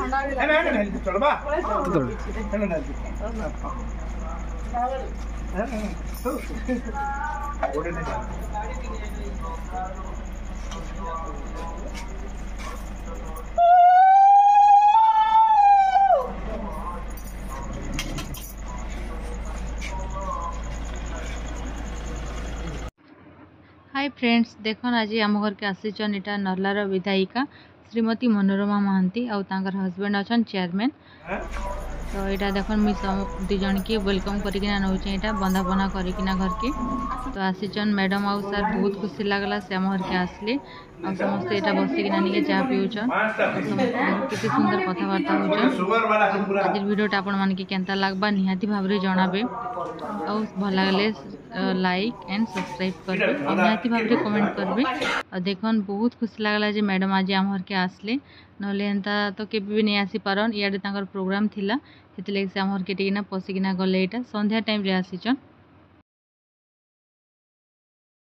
Hi friends, देखो आज आम घर के आसीचन इटा नर्लार विधायिका श्रीमती मनोरमा महांती आउ तांकर हस्बैंड अच्छा चेयरमैन। तो यहाँ देख मुझे दी जन की वेलकम करना नौचे यहाँ बंधापना करना घर के। तो आसीचन मैडम आउ सर बहुत खुशी लगला से आम घर के आसले आ समस्ते यहाँ बसिकिना निके चाह पिउछन। कितनी सुंदर कथबार्ता होचन। आज वीडियोटा आपण मानके केनता लागबा निहाती भाबरे जणाबे और भल लगले लाइक एंड सब्सक्राइब करबे और निहाती भाबरे कमेंट करबे। और देखन बहुत खुशी लागला जे मैडम आज आम घर के आसले नले एंता तो केबे भी नहीं आसी पारन। इयाडे तांकर प्रोग्राम थिला सेति से आम घर के टिकिना पसिकिना गले। यहाँ संध्या टाइम रे आसीचन।